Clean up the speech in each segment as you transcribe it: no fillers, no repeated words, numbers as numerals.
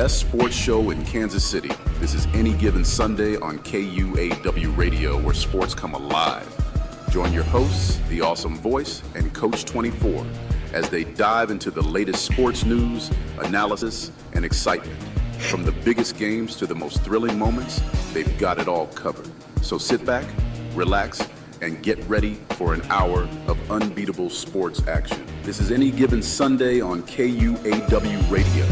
best sports show in Kansas City. This is Any Given Sunday on KUAW Radio, where sports come alive. Join your hosts, the awesome voice, and Coach 24 as they dive into the latest sports news, analysis, and excitement. From the biggest games to the most thrilling moments, they've got it all covered. So sit back, relax, and get ready for an hour of unbeatable sports action. This is Any Given Sunday on KUAW Radio.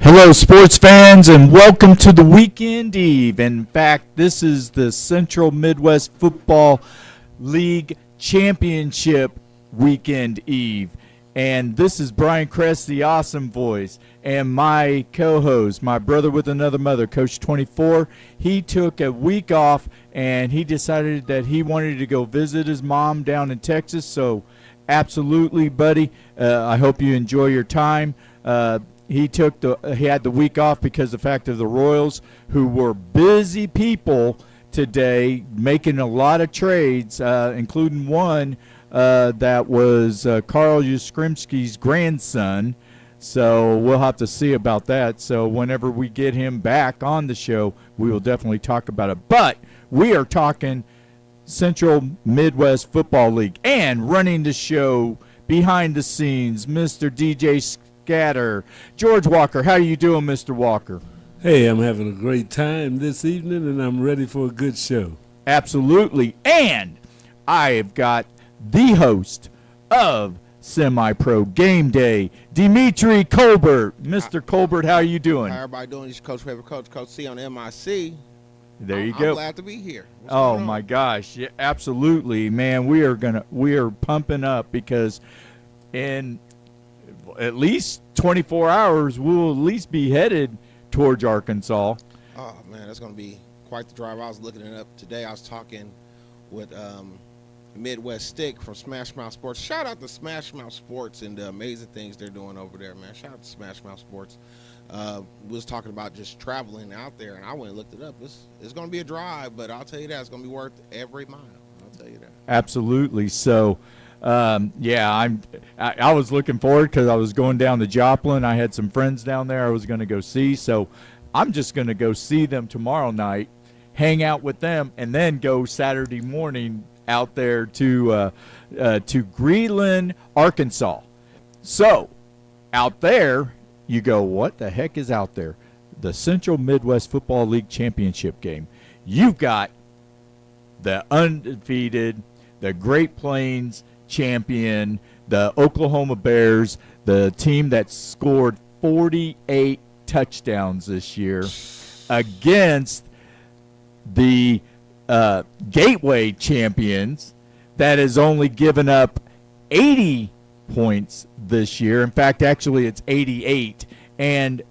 Hello, sports fans, and welcome to the Weekend Eve. In fact, this is the Central Midwest Football League Championship Weekend Eve. And this is Brian Kress, the awesome voice, and my co-host, my brother with another mother, Coach 24. He took a week off, and he decided that he wanted to go visit his mom down in Texas. So, absolutely, buddy, I hope you enjoy your time. He had the week off because of the fact of the Royals, who were busy people today, making a lot of trades, including one that was Carl Yastrzemski's grandson. So we'll have to see about that. So whenever we get him back on the show, we will definitely talk about it. But we are talking Central Midwest Football League, and running the show behind the scenes, Mr. DJ Scatter. George Walker, how are you doing, Mr. Walker? Hey, I'm having a great time this evening, and I'm ready for a good show. Absolutely. And I have got the host of Semi-Pro Game Day, Dimitri Colbert. Mr. Colbert, how are you doing? How everybody doing? This is Coach Favorite Coach C on MIC. There you go. I'm glad to be here. Oh my gosh, yeah, absolutely, man. We are pumping up because in at least 24 hours we'll at least be headed towards Arkansas. Oh man, that's going to be quite the drive. I was looking it up today. I was talking with Midwest Stick from Smash Mouth Sports. Shout out to Smash Mouth Sports and the amazing things they're doing over there, man. Shout out to Smash Mouth Sports. We was talking about just traveling out there, and I went and looked it up. It's going to be a drive, but I'll tell you that it's going to be worth every mile. I'll tell you that. Absolutely. So, I was looking forward because I was going down to Joplin. I had some friends down there I was going to go see. So I'm just going to go see them tomorrow night, hang out with them, and then go Saturday morning out there to Greenland, Arkansas. So out there, you go, what the heck is out there? The Central Midwest Football League Championship game. You've got the undefeated, the Great Plains champion, the Oklahoma Bears, the team that scored 48 touchdowns this year, against the Gateway champions that has only given up 80 points this year. In fact, actually it's 88, and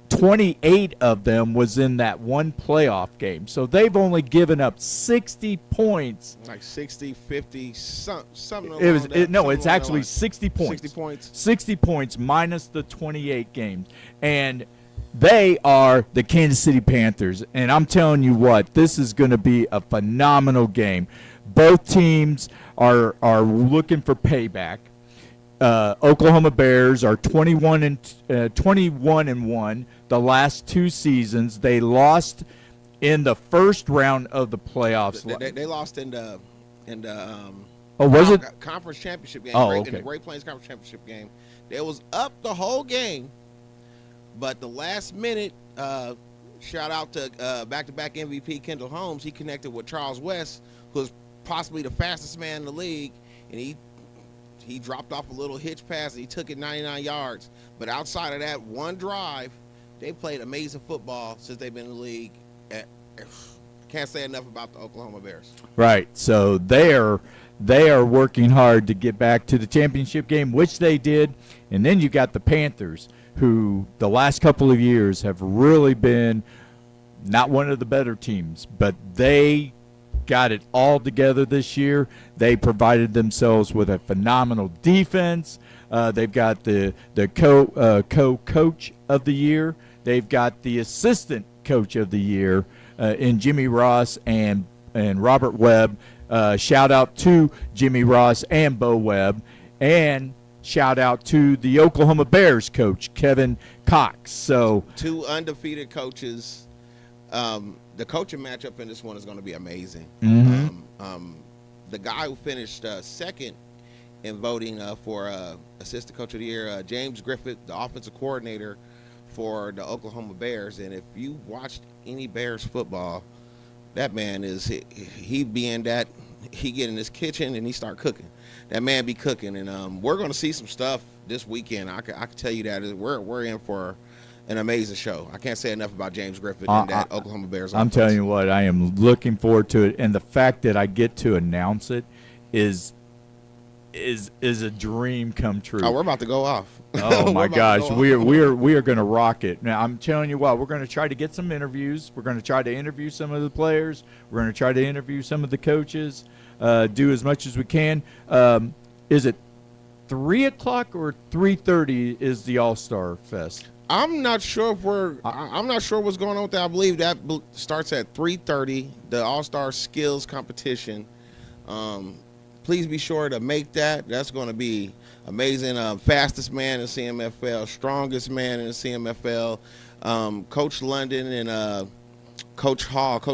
28 of them was in that one playoff game. So they've only given up 60 points. Like 60, 50, something. It's actually 60 points. 60 points. 60 points minus the 28 games. And they are the Kansas City Panthers. And I'm telling you what, this is going to be a phenomenal game. Both teams are looking for payback. Oklahoma Bears are 21 and 1 the last two seasons. They lost in the first round of the playoffs. They lost in the conference championship game. Oh, In the Great Plains Conference Championship game. They was up the whole game, but the last minute, shout out to back-to-back MVP Kendall Holmes. He connected with Charles West, who's possibly the fastest man in the league, and he dropped off a little hitch pass, and he took it 99 yards. But outside of that one drive, they played amazing football since they've been in the league. Can't say enough about the Oklahoma Bears. Right. So they are working hard to get back to the championship game, which they did. And then you got the Panthers, who the last couple of years have really been not one of the better teams, but they got it all together this year. They provided themselves with a phenomenal defense. They've got the co-coach of the year. They've got the assistant coach of the year in Jimmy Ross and Robert Webb. Shout out to Jimmy Ross and Bo Webb. And shout out to the Oklahoma Bears coach, Kevin Cox. So 2 undefeated coaches. The coaching matchup in this one is going to be amazing. The guy who finished second in voting for assistant coach of the year, James Griffith, the offensive coordinator for the Oklahoma Bears. And if you watched any Bears football, that man he get in his kitchen and he start cooking. That man be cooking, and we're going to see some stuff this weekend. I can tell you that we're in for an amazing show. I can't say enough about James Griffith and that Oklahoma Bears offense. I'm telling you what, I am looking forward to it, and the fact that I get to announce it is a dream come true. Oh, we're about to go off. Oh my gosh, we are going to rock it. Now I'm telling you what, we're going to try to get some interviews. We're going to try to interview some of the players. We're going to try to interview some of the coaches. Do as much as we can. Is it 3:00 or 3:30 is the All-Star Fest? I'm not sure I'm not sure what's going on with that. I believe that starts at 3:30. The All-Star Skills Competition. Please be sure to make that. That's going to be amazing. Fastest man in CMFL, strongest man in the CMFL. Coach London and Coach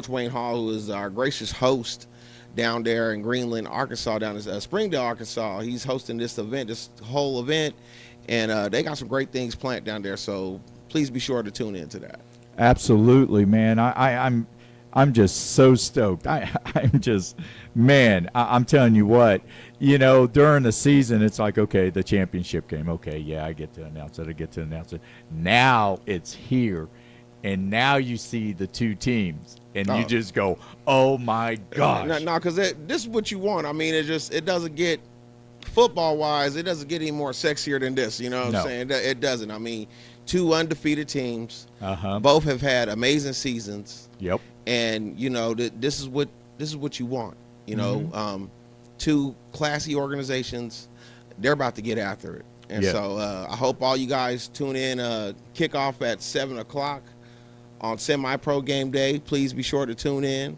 Wayne Hall, who is our gracious host down there in Greenland, Arkansas, down in Springdale, Arkansas. He's hosting this whole event, and they got some great things planned down there. So please be sure to tune into that. Absolutely, man. I'm just so stoked. I'm just, man, I'm telling you what, during the season, it's like, okay, the championship game. Okay, yeah, I get to announce it. Now it's here. And now you see the 2 teams, and you just go, oh, my gosh. No, because this is what you want. I mean, it doesn't get, football-wise, it doesn't get any more sexier than this. You know what I'm saying? It doesn't. I mean, 2 undefeated teams. Both have had amazing seasons. Yep. And, this is what you want. 2 classy organizations, they're about to get after it. And so I hope all you guys tune in. Kickoff at 7 o'clock. On semi-pro game day. Please be sure to tune in.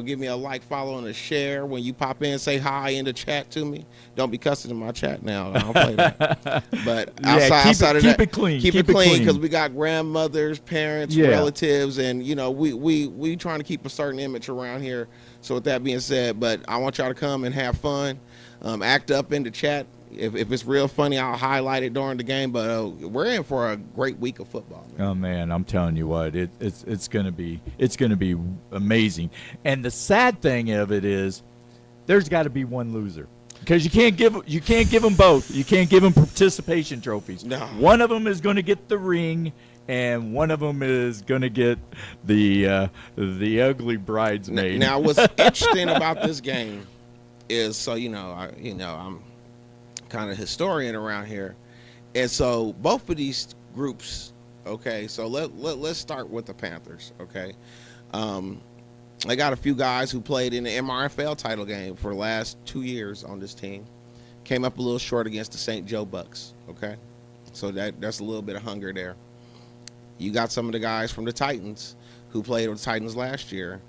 Give me a like, follow, and a share. When you pop in, say hi in the chat to me. Don't be cussing in my chat now. I don't play that. But outside of that, keep it clean. Keep it clean because we got grandmothers, parents, relatives, and we trying to keep a certain image around here. So with that being said, but I want y'all to come and have fun. Act up in the chat. If it's real funny, I'll highlight it during the game. But we're in for a great week of football, man. Oh man, I'm telling you what, it's gonna be amazing. And the sad thing of it is, there's got to be one loser because you can't give them both. You can't give them participation trophies. No. One of them is going to get the ring, and one of them is going to get the ugly bridesmaid. Now, what's interesting about this game is, I'm kind of historian around here, and so both of these groups, okay, so let's start with the Panthers, okay. I got a few guys who played in the MRFL title game for the last 2 years on this team. Came up a little short against the St. Joe Bucks, okay, so that's a little bit of hunger there. You got some of the guys from the Titans who played with the Titans last year.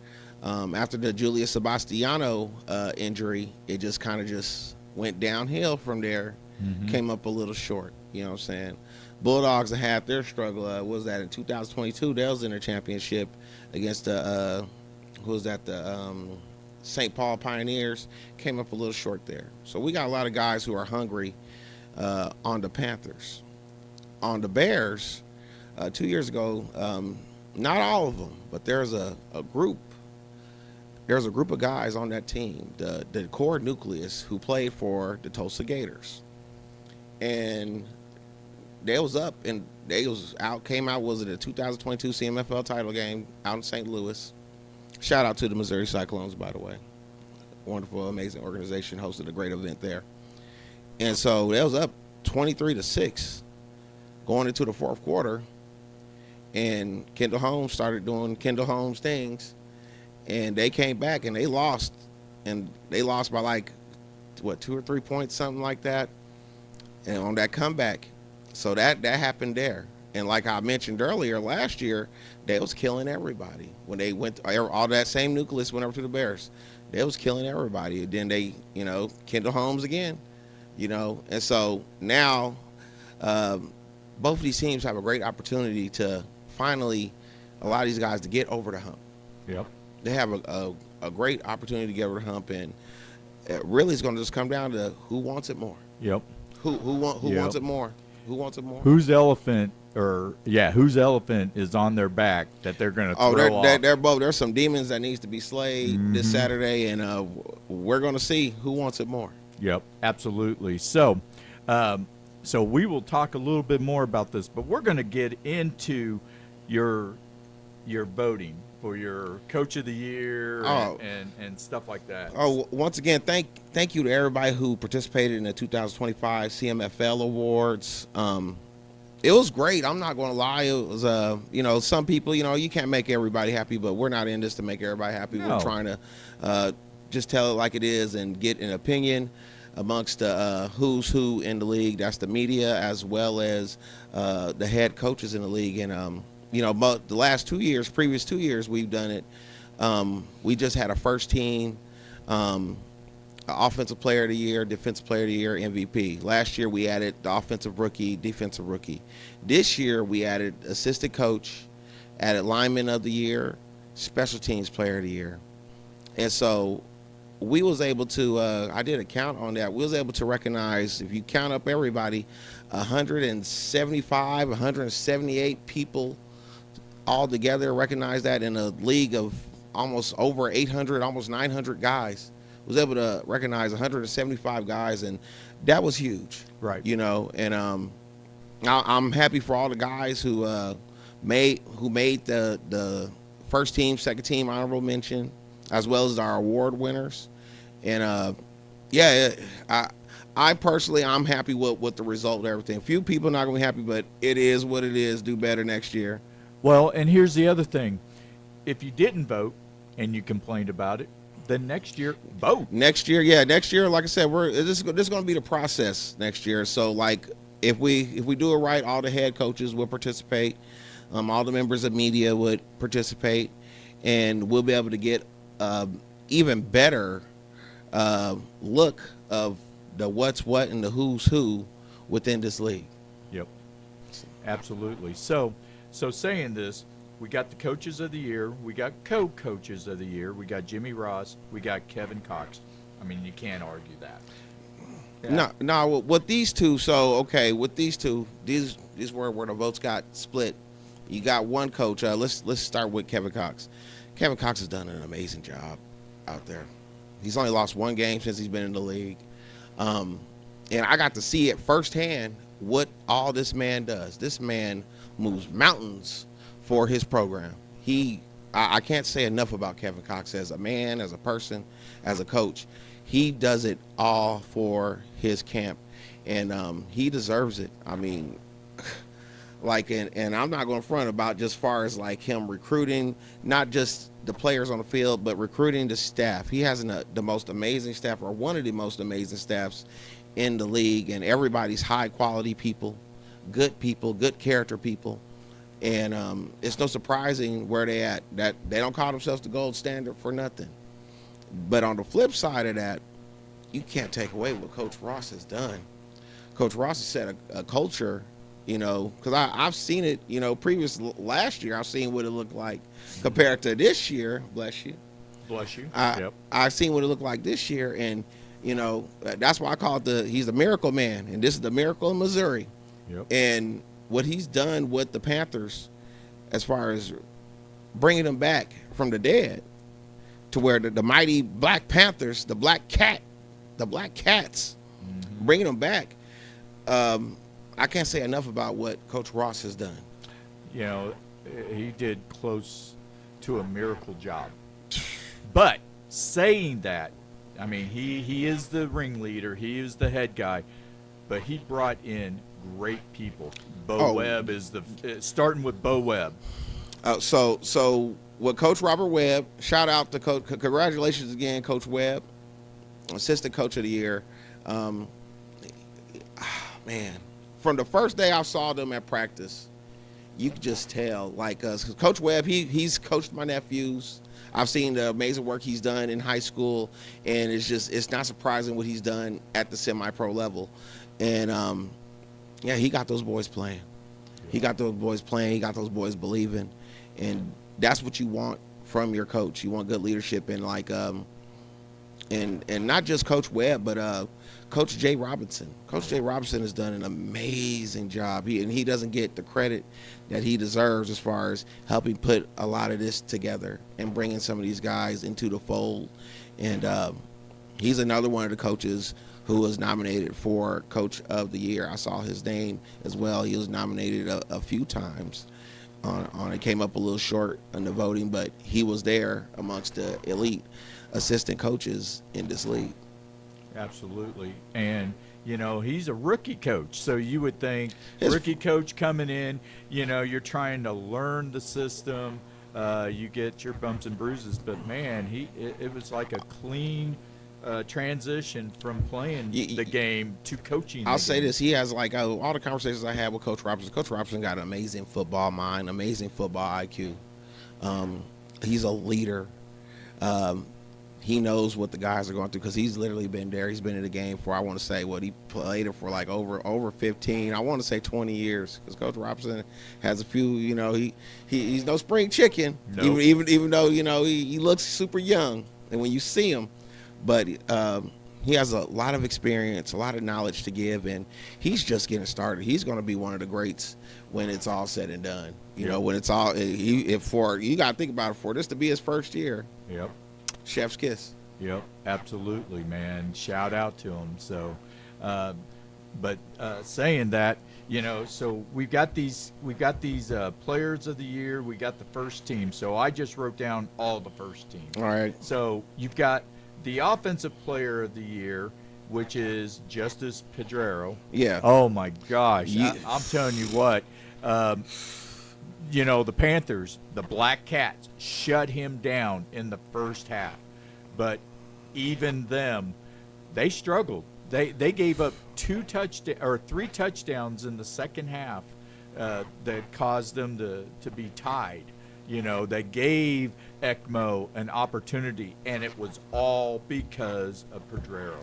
After the Julius Sebastiano injury, it just kind of went downhill from there. Came up a little short, you know what I'm saying. Bulldogs had their struggle. Was that in 2022? They was in their championship against the St. Paul Pioneers. Came up a little short there. So we got a lot of guys who are hungry on the Panthers. On the Bears, 2 years ago, not all of them, but there's a group. There's a group of guys on that team, the core nucleus, who played for the Tulsa Gators. And they was up and came out, was it a 2022 CMFL title game out in St. Louis. Shout out to the Missouri Cyclones, by the way. Wonderful, amazing organization, hosted a great event there. And so they was up 23-6 going into the fourth quarter. And Kendall Holmes started doing Kendall Holmes things. And they came back and they lost. And they lost by 2 or 3 points, something like that. And on that comeback. So that happened there. And like I mentioned earlier, last year, they was killing everybody. When they went, all that same nucleus went over to the Bears. They was killing everybody. Then they, Kendall Holmes again. And so now both of these teams have a great opportunity to finally allow these guys to get over the hump. Yep. They have a great opportunity to get over the hump, and it really is going to just come down to who wants it more. Yep. Who wants it more? Who wants it more? Whose elephant is on their back that they're going to throw off? They're both. There's some demons that needs to be slayed this Saturday, and we're going to see who wants it more. Yep, absolutely. So, so we will talk a little bit more about this, but we're going to get into your voting for your Coach of the Year and stuff like that. Oh, once again, thank you to everybody who participated in the 2025 CMFL Awards. It was great. I'm not going to lie. It was, some people, you can't make everybody happy, but we're not in this to make everybody happy. No. We're trying to just tell it like it is and get an opinion amongst who's who in the league. That's the media as well as the head coaches in the league. And, the last previous 2 years we've done it. We just had a first team, offensive player of the year, defensive player of the year, MVP. Last year we added the offensive rookie, defensive rookie. This year we added assistant coach, added lineman of the year, special teams player of the year. And so we was able to, I did a count on that. We was able to recognize, if you count up everybody, 175, 178 people all together, recognize that in a league of almost over 800, almost 900 guys. Was able to recognize 175 guys, and that was huge. Right. And I'm happy for all the guys who made the first team, second team honorable mention, as well as our award winners. And I personally, I'm happy with the result of everything. Few people are not gonna be happy, but it is what it is. Do better next year. Well, and here's the other thing. If you didn't vote and you complained about it, then next year, vote. Next year, like I said, this is going to be the process next year. So, like, if we do it right, all the head coaches will participate. All the members of media would participate, and we'll be able to get even better look of the what's what and the who's who within this league. Yep, absolutely. So saying this, we got the coaches of the year, we got co-coaches of the year, we got Jimmy Ross, we got Kevin Cox. I mean, you can't argue that. Yeah. No, with these two. So with these two, these were where the votes got split. You got one coach. Let's start with Kevin Cox. Kevin Cox has done an amazing job out there. He's only lost one game since he's been in the league, and I got to see it firsthand what all this man does. This man moves mountains for his program. I can't say enough about Kevin Cox as a man, as a person, as a coach. He does it all for his camp, and he deserves it. I mean, and I'm not going to front about just far as like him recruiting, not just the players on the field, but recruiting the staff. He has the most amazing staff, or one of the most amazing staffs in the league, and everybody's high quality people, good character people. And it's no surprising where they at. That they don't call themselves the gold standard for nothing. But on the flip side of that, you can't take away what Coach Ross has done. Coach Ross has set a culture, because I've seen it, last year I've seen what it looked like compared to this year. Bless you. Yep. I've seen what it looked like this year, and that's why I call it he's the miracle man, and this is the miracle in Missouri. Yep. And what he's done with the Panthers, as far as bringing them back from the dead, to where the mighty Black Panthers, the Black Cats, bringing them back. I can't say enough about what Coach Ross has done. He did close to a miracle job. But saying that, I mean, he is the ringleader. He is the head guy. But he brought in great people. Bo Webb is starting with Bo Webb. So with Coach Robert Webb, shout out to Coach. Congratulations again, Coach Webb, assistant coach of the year. Man, from the first day I saw them at practice, you could just tell. Like Coach Webb, he's coached my nephews. I've seen the amazing work he's done in high school, and it's not surprising what he's done at the semi-pro level. And yeah, he got those boys playing. He got those boys playing. He got those boys believing, and that's what you want from your coach. You want good leadership, and like and not just Coach Webb, but Coach Jay Robinson. Coach Jay Robinson has done an amazing job. He doesn't get the credit that he deserves as far as helping put a lot of this together and bringing some of these guys into the fold. And he's another one of the coaches who was nominated for Coach of the Year. I saw his name as well. He was nominated a few times. It came up a little short in the voting, but he was there amongst the elite assistant coaches in this league. Absolutely. And, he's a rookie coach. So you would think rookie coach coming in, you're trying to learn the system. You get your bumps and bruises. But, man, it was like a clean transition from playing the game to coaching. I'll say this. He has, like, all the conversations I had with Coach Robinson. Coach Robinson got an amazing football mind, amazing football IQ. He's a leader. He knows what the guys are going through because he's literally been there. He's been in the game for, I want to say, he played it for like over 15. I want to say 20 years because Coach Robinson has a few. He's no spring chicken. Nope. Even though he looks super young, and when you see him, but he has a lot of experience, a lot of knowledge to give, and he's just getting started. He's going to be one of the greats when it's all said and done. When it's all you got to think about it, for this to be his first year. Yep. Chef's kiss. Yep, absolutely, man. Shout out to him. So, but saying that, so we've got these players of the year. We got the first team. So I just wrote down all the first team. All right. So you've got the offensive player of the year, which is Justice Pedrero. Yeah. Oh my gosh, I'm telling you what. The Panthers, the Black Cats, shut him down in the first half. But even them, they struggled. They gave up 3 touchdowns in the second half that caused them to be tied. They gave ECMO an opportunity, and it was all because of Pedrero.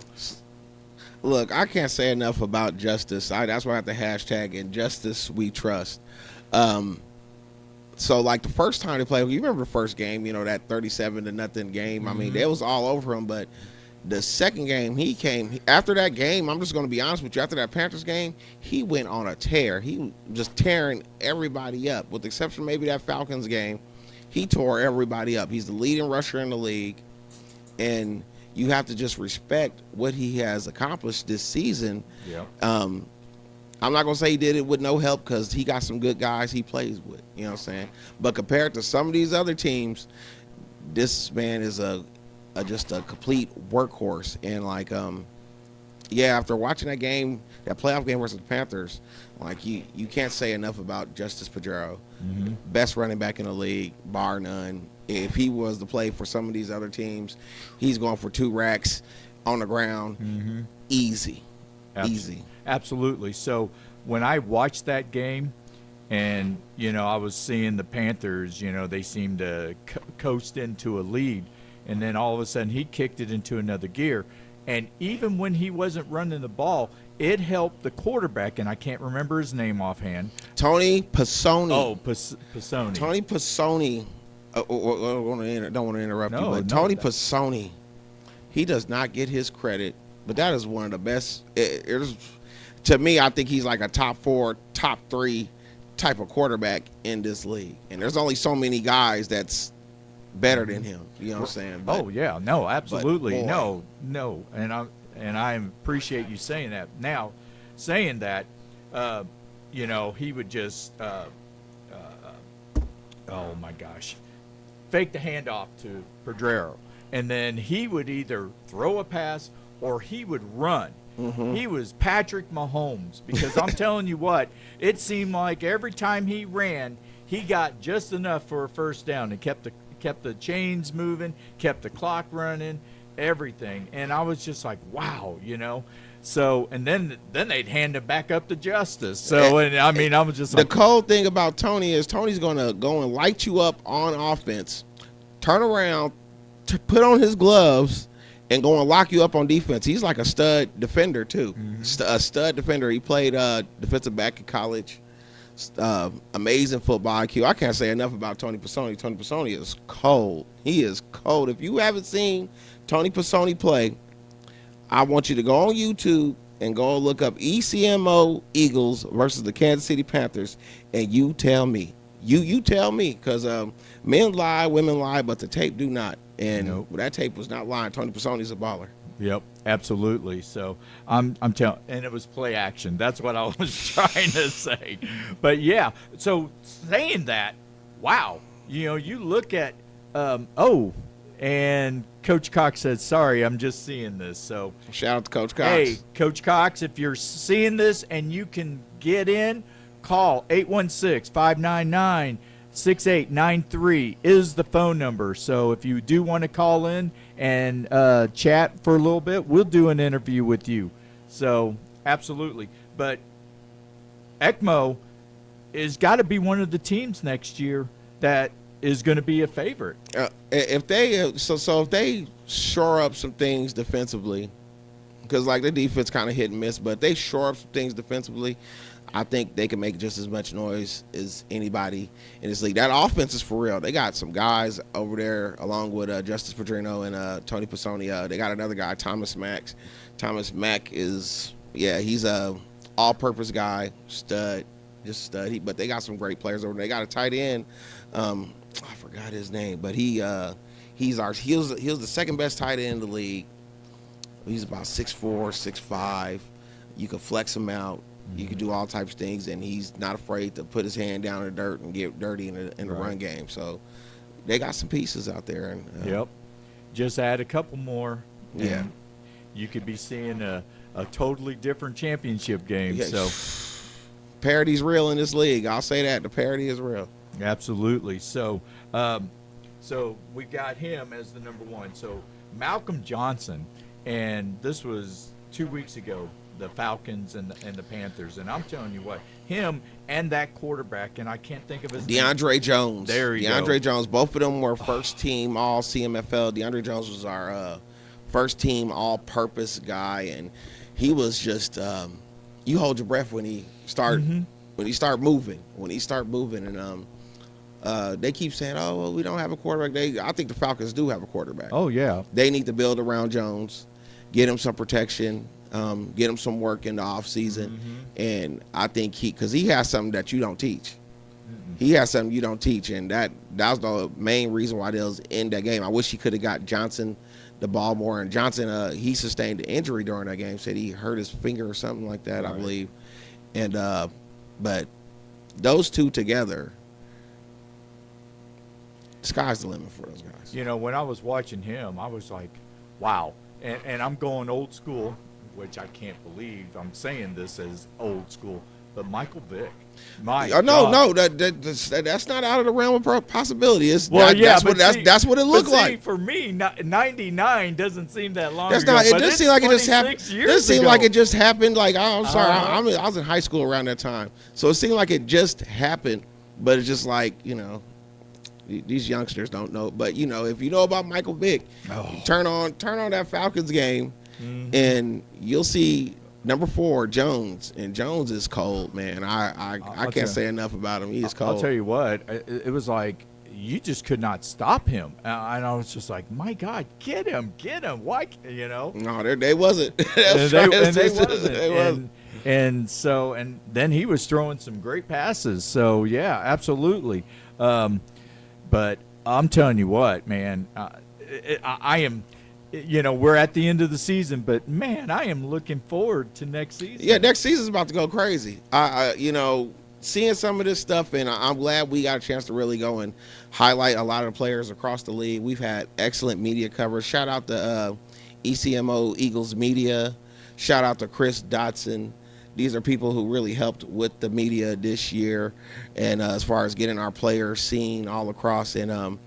Look, I can't say enough about Justice. That's why I have the hashtag and Justice We Trust. So, like, the first time they played, you remember the first game, that 37-0 game? Mm-hmm. I mean, it was all over him. But the second game, he came. After that game, I'm just going to be honest with you, after that Panthers game, he went on a tear. He was just tearing everybody up. With the exception of maybe that Falcons game, he tore everybody up. He's the leading rusher in the league. And you have to just respect what he has accomplished this season. Yeah. I'm not going to say he did it with no help because he got some good guys he plays with, you know what I'm saying? But compared to some of these other teams, this man is just a complete workhorse. And, like, after watching that game, that playoff game versus the Panthers, like, you can't say enough about Justice Pedrero. Mm-hmm. Best running back in the league, bar none. If he was to play for some of these other teams, he's going for 2 racks on the ground. Mm-hmm. Easy. Easy. Absolutely. So when I watched that game and, I was seeing the Panthers, they seemed to coast into a lead. And then all of a sudden he kicked it into another gear. And even when he wasn't running the ball, it helped the quarterback, and I can't remember his name offhand. Tony Pisoni. Oh, Pisoni. Tony Pisoni. Don't want to interrupt you, but Tony Pisoni, he does not get his credit, but that is one of the best. To me, I think he's like a top 4, top 3 type of quarterback in this league. And there's only so many guys that's better than him. You know what I'm saying? But, yeah. No, absolutely. No. And I appreciate you saying that. Now, saying that, he would just, oh my gosh, fake the handoff to Pedrero. And then he would either throw a pass or he would run. Mm-hmm. He was Patrick Mahomes because I'm telling you what, it seemed like every time he ran, he got just enough for a first down and kept the chains moving, kept the clock running, everything. And I was just like, wow, So, and then they'd hand it back up to Justice. So, and I mean, I was just The like, cold thing about Tony is Tony's going to go and light you up on offense, turn around, to put on his gloves, and go and lock you up on defense. He's like a stud defender, too. A stud defender. He played defensive back in college. Amazing football IQ. I can't say enough about Tony Pisoni. Tony Pisoni is cold. He is cold. If you haven't seen Tony Pisoni play, I want you to go on YouTube and go look up ECMO Eagles versus the Kansas City Panthers, and you tell me. You tell me, because men lie, women lie, but the tape do not. And that tape was not lying. Tony Pisoni's a baller. Yep, absolutely. So I'm telling, and it was play action. That's what I was trying to say. But yeah, so saying that, wow, you look at, and Coach Cox said, "Sorry, I'm just seeing this." So shout out to Coach Cox. Hey, Coach Cox, if you're seeing this and you can get in, call 816-599-6893 is the phone number. So if you do want to call in and chat for a little bit, we'll do an interview with you. So absolutely. But ECMO is got to be one of the teams next year that is going to be a favorite. If they so if they shore up some things defensively, because like the defense kind of hit and miss, but they shore up some things defensively, I think they can make just as much noise as anybody in this league. That offense is for real. They got some guys over there along with Justice Pedrino and Tony Pisoni. They got another guy, Thomas Mack. Thomas Mack is, he's a all-purpose guy, stud, just stud. But they got some great players over there. They got a tight end. I forgot his name, but he was the second best tight end in the league. He's about 6'4", 6'5". You can flex him out. You can do all types of things, and he's not afraid to put his hand down in the dirt and get dirty in the run game. So they got some pieces out there. And yep. Just add a couple more. Yeah. You could be seeing a totally different championship game. So parity's real in this league. I'll say that. The parity is real. Absolutely. So so we got him as the number one. So Malcolm Johnson, and this was 2 weeks ago, the Falcons and the Panthers. And I'm telling you what, him and that quarterback, and I can't think of his name. DeAndre Jones. There you go. DeAndre Jones. Both of them were first team all CMFL. DeAndre Jones was our first team all purpose guy, and he was just you hold your breath when he start moving. And they keep saying, "Oh, well, we don't have a quarterback." I think the Falcons do have a quarterback. Oh yeah. They need to build around Jones, get him some protection. Get him some work in the offseason. And I think because he has something that you don't teach. He has something you don't teach, and that was the main reason why they was in that game. I wish he could have got Johnson the ball more, and Johnson, he sustained an injury during that game, said he hurt his finger or something like that, I believe. And but those two together, sky's the limit for those guys. When I was watching him, I was like, wow. And I'm going old school, which I can't believe I'm saying this as old school, but Michael Vick. That's not out of the realm of possibility. That's what it looked like. For me, 99 doesn't seem that long ago. It doesn't seem like it just happened. It doesn't seem like it just happened. Like, I'm sorry, I was in high school around that time, so it seemed like it just happened. But it's just like, these youngsters don't know. But if you know about Michael Vick, turn on that Falcons game. And you'll see number 4, Jones, and Jones is cold, man. I can't say enough about him. He is cold. I'll tell you what, it was like you just could not stop him, and I was just like, my God, get him! Why, No, they wasn't. They wasn't. And then he was throwing some great passes. So yeah, absolutely. But I'm telling you what, man, I am. We're at the end of the season, but man, I am looking forward to next season. Yeah, next season's about to go crazy. Seeing some of this stuff, and I'm glad we got a chance to really go and highlight a lot of the players across the league. We've had excellent media coverage. Shout out to ECMO Eagles Media. Shout out to Chris Dotson. These are people who really helped with the media this year, and as far as getting our players seen all across. And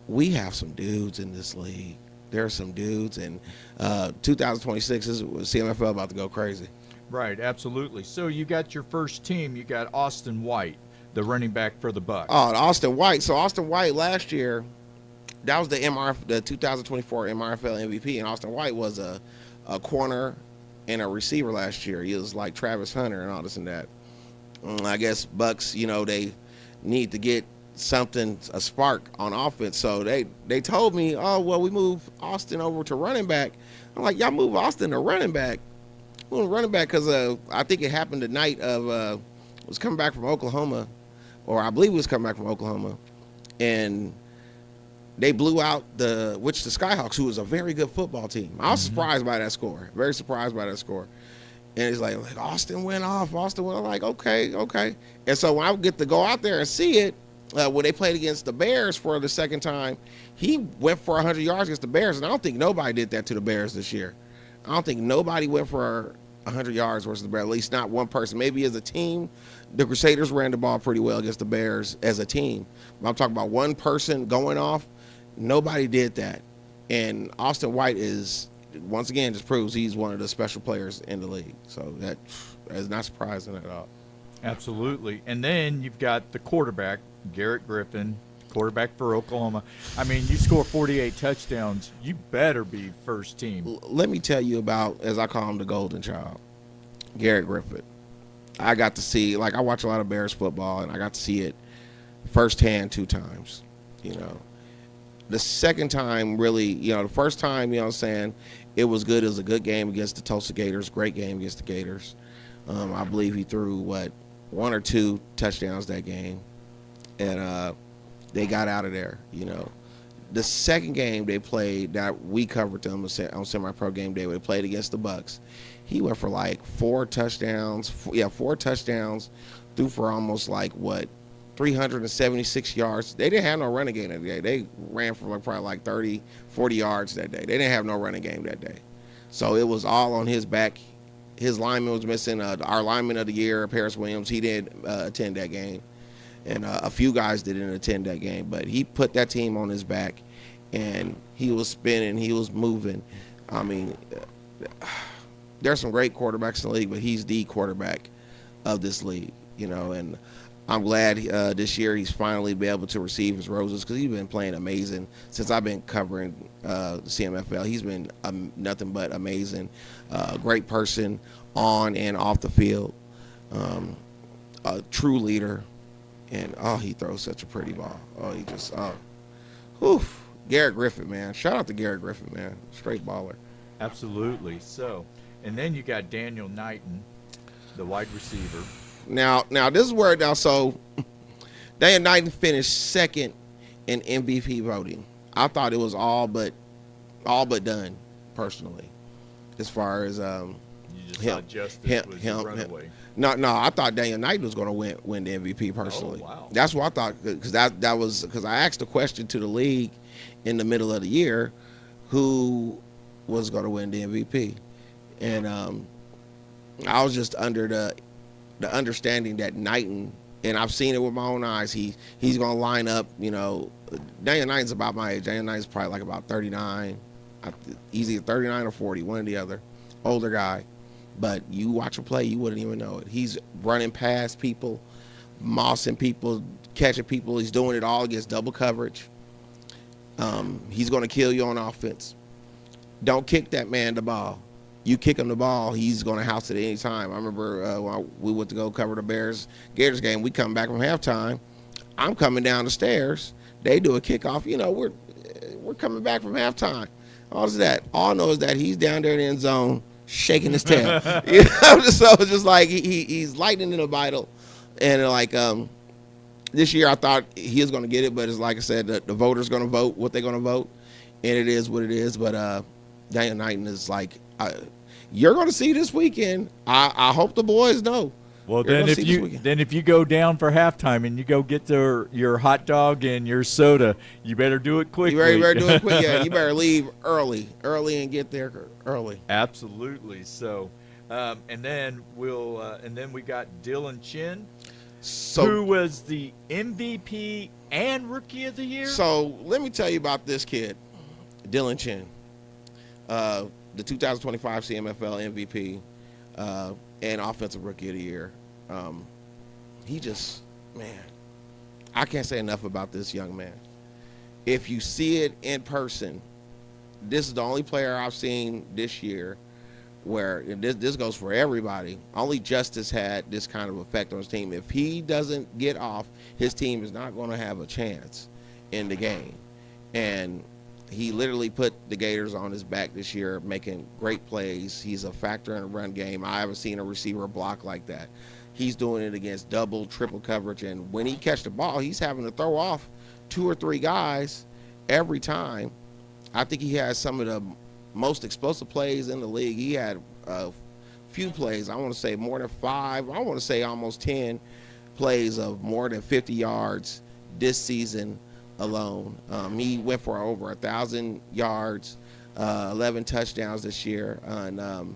we have some dudes in this league. There are some dudes, and 2026 is CMFL about to go crazy. Right, absolutely. So you got your first team. You got Austin White, the running back for the Bucks. Oh, Austin White. So Austin White last year, that was the 2024 MRFL MVP, and Austin White was a corner and a receiver last year. He was like Travis Hunter and all this and that. I guess Bucks, they need to get a spark on offense. So they told me, oh, well, we moved Austin over to running back. I'm like, y'all move Austin to running back. Running back because I think it happened the night of was coming back from Oklahoma, or I believe it was coming back from Oklahoma, and they blew out the Skyhawks, who was a very good football team. I was surprised by that score, very surprised by that score. And it's like Austin went off. I'm like, okay. And so when I get to go out there and see it, when they played against the Bears for the second time, he went for 100 yards against the Bears, and I don't think nobody did that to the Bears this year. I don't think nobody went for 100 yards versus the Bears, at least not one person. Maybe as a team, the Crusaders ran the ball pretty well against the Bears as a team. But I'm talking about one person going off. Nobody did that. And Austin White is, once again, just proves he's one of the special players in the league. So that is not surprising at all. Absolutely. And then you've got the quarterback, Garrett Griffin, quarterback for Oklahoma. I mean, you score 48 touchdowns, you better be first team. Let me tell you about, as I call him, the golden child, Garrett Griffin. I got to see, I watch a lot of Bears football, and I got to see it firsthand 2 times, The second time, really, the first time, it was good. It was a good game against the Tulsa Gators, great game against the Gators. I believe he threw, 1 or 2 touchdowns that game, and they got out of there, The second game they played, that we covered them on Semi-Pro Game Day, where they played against the Bucks, he went for 4 touchdowns. 4 touchdowns, threw for almost 376 yards. They didn't have no running game that day. They ran for probably 30, 40 yards that day. They didn't have no running game that day. So it was all on his back. His lineman was missing. Our lineman of the year, Paris Williams, he didn't attend that game. And a few guys didn't attend that game. But he put that team on his back, and he was spinning. He was moving. I mean, there's some great quarterbacks in the league, but he's the quarterback of this league, and I'm glad this year he's finally been able to receive his roses, because he's been playing amazing since I've been covering the CMFL. He's been nothing but amazing. Great person on and off the field. A true leader. And, he throws such a pretty ball. He just, Garrett Griffin, man. Shout out to Garrett Griffin, man. Straight baller. Absolutely. So, and then you got Daniel Knighton, the wide receiver. Now this is where so Daniel Knighton finished second in MVP voting. I thought it was all but done, personally, as far as You just thought Justice was a runaway. No, I thought Daniel Knighton was going to win the MVP personally. Oh, wow. That's what I thought, because that was because I asked a question to the league in the middle of the year, who was going to win the MVP, and I was just under the understanding that Knighton, and I've seen it with my own eyes, he's going to line up. Daniel Knighton's about my age. Daniel Knighton's probably about 39. He's either 39 or 40, one or the other. Older guy. But you watch him play, you wouldn't even know it. He's running past people, mossing people, catching people. He's doing it all against double coverage. He's going to kill you on offense. Don't kick that man the ball. You kick him the ball, he's going to house it at any time. I remember when we went to go cover the Gators game, we come back from halftime. I'm coming down the stairs. They do a kickoff. We're coming back from halftime. All is that. All I know is that he's down there in the end zone, shaking his tail. So it's just like he's lightning in the vital. And this year I thought he was going to get it, but it's like I said, the voters going to vote what they're going to vote, and it is what it is. But Daniel Knighton is you're going to see this weekend. I hope the boys know. Well, then if you go down for halftime and you go get your hot dog and your soda, you better do it quickly. You better do it quick. Yeah, you better leave early and get there early. Absolutely. So, and then we got Dylan Chin, who was the MVP and Rookie of the Year. So let me tell you about this kid, Dylan Chin. the 2025 CMFL MVP, and Offensive Rookie of the Year. He just, man, I can't say enough about this young man. If you see it in person, this is the only player I've seen this year where this goes for everybody. Only Justice had this kind of effect on his team. If he doesn't get off, his team is not going to have a chance in the game. And he literally put the Gators on his back this year, making great plays. He's a factor in the run game. I haven't seen a receiver block like that. He's doing it against double, triple coverage, and when he catch the ball, he's having to throw off 2 or 3 guys every time. I think he has some of the most explosive plays in the league. He had a few plays, I want to say more than 5, I want to say almost 10 plays of more than 50 yards this season alone. He went for over 1,000 yards, 11 touchdowns this year. And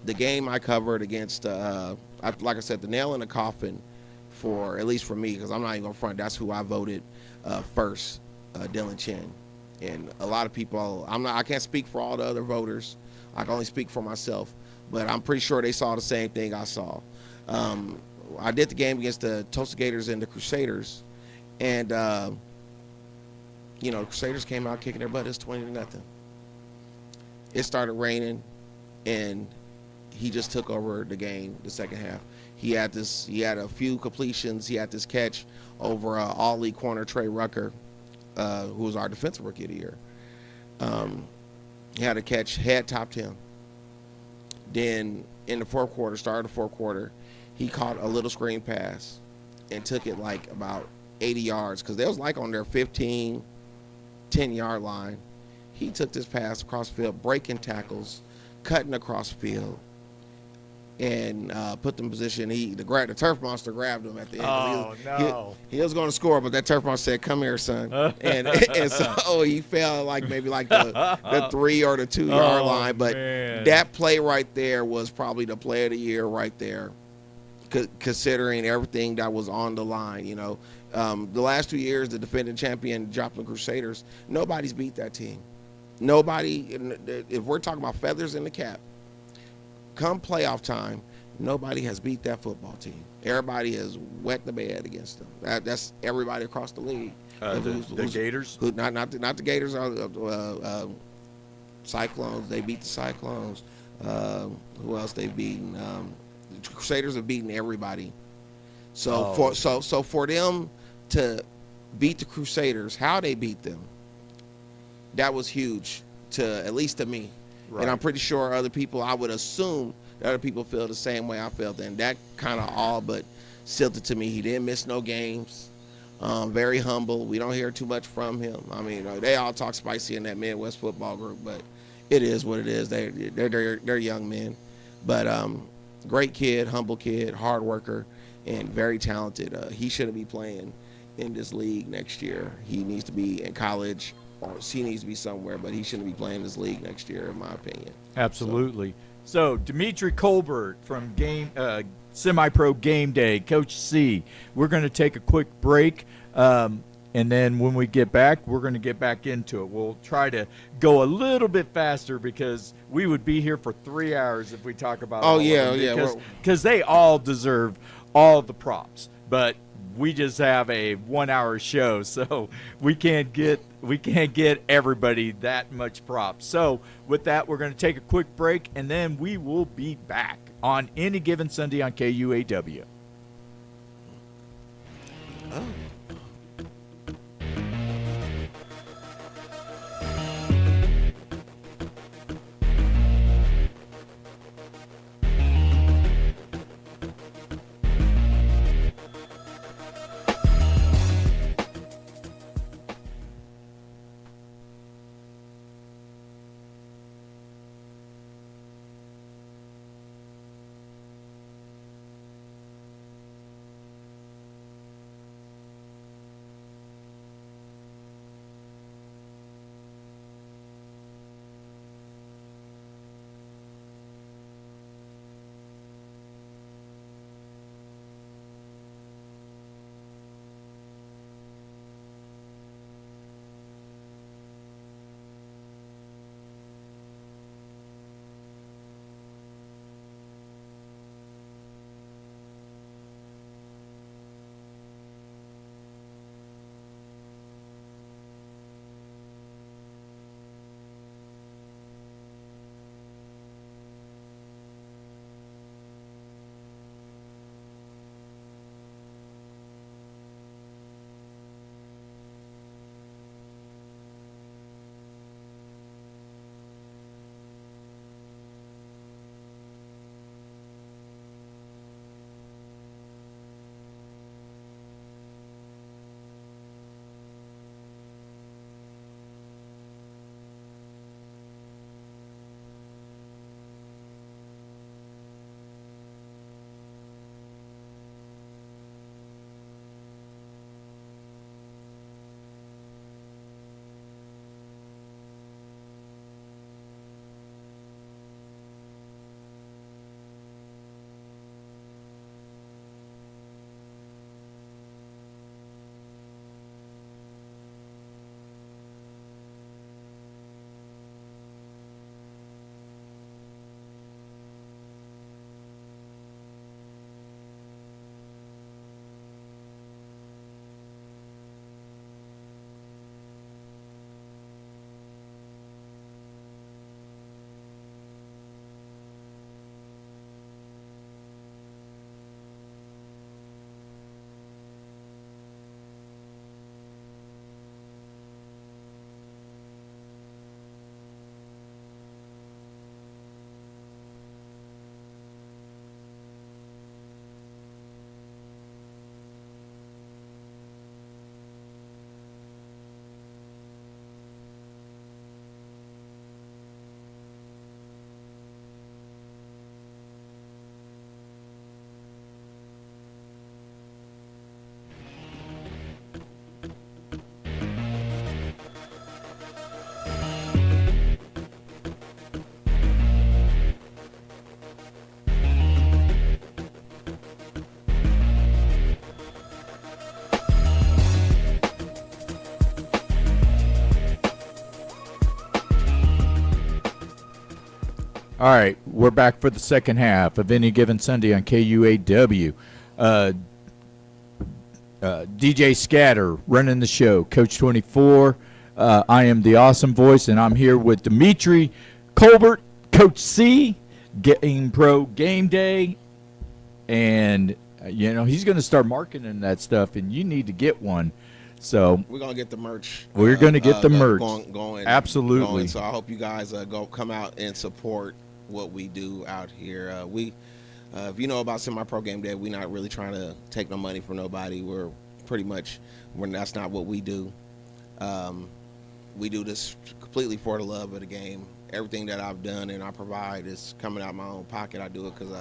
the game I covered against, like I said, the nail in the coffin for, at least for me, because I'm not even going to front, that's who I voted first, Dylan Chin. And a lot of people, I can't speak for all the other voters. I can only speak for myself, but I'm pretty sure they saw the same thing I saw. I did the game against the Tulsa Gators and the Crusaders, and the Crusaders came out kicking their butt. It's 20-0. It started raining, and he just took over the game the second half. He had a few completions. He had this catch over all-league corner Trey Rucker, who was our defensive rookie of the year. He had a catch, head topped him. Then in the fourth quarter, he caught a little screen pass and took it like about 80 yards because they was like on their 15, 10-yard line. He took this pass across the field, breaking tackles, cutting across the field, and put them in position. The turf monster grabbed him at the end. Oh, no. He was going to score, but that turf monster said, "Come here, son." and so he fell maybe the 3 or the 2 yard line. But man, that play right there was probably the play of the year right there, considering everything that was on the line. The last 2 years, the defending champion Joplin Crusaders, nobody's beat that team. Nobody. If we're talking about feathers in the cap, come playoff time, nobody has beat that football team. Everybody has wet the bed against them. That's everybody across the league. The Gators? Not the Gators. Cyclones. They beat the Cyclones. Who else they've beaten? The Crusaders have beaten everybody. So for them to beat the Crusaders, how they beat them, that was huge at least to me. Right. And I'm pretty sure other people, I would assume that other people feel the same way I felt. And that kind of all but sealed it to me. He didn't miss no games. Very humble. We don't hear too much from him. I mean, they all talk spicy in that Midwest football group, but it is what it is. They're young men. But great kid, humble kid, hard worker, and very talented. He shouldn't be playing in this league next year. He needs to be in college, or he needs to be somewhere, but he shouldn't be playing this league next year, in my opinion. Absolutely. So Dimitri Colbert from Semi-Pro Game Day, Coach C. We're going to take a quick break, and then when we get back, we're going to get back into it. We'll try to go a little bit faster because we would be here for 3 hours if we talk about because they all deserve all the props, but we just have a 1 hour show, so we can't get everybody that much props. So with that, we're going to take a quick break, and then we will be back on Any Given Sunday on KUAW. Oh. All right, we're back for the second half of Any Given Sunday on KUAW. DJ Scatter running the show, Coach 24. I am the awesome voice, and I'm here with Dimitri Colbert, Coach C, Game Pro Game Day, and he's going to start marketing that stuff, and you need to get one. So we're gonna get the merch. We're going to get the merch. Going. Absolutely. Going. So I hope you guys come out and support what we do out here. If you know about Semi-Pro Game Day, we're not really trying to take no money from nobody. We're pretty much that's not what we do. We do this completely for the love of the game. Everything that I've done and I provide is coming out of my own pocket. I do it because,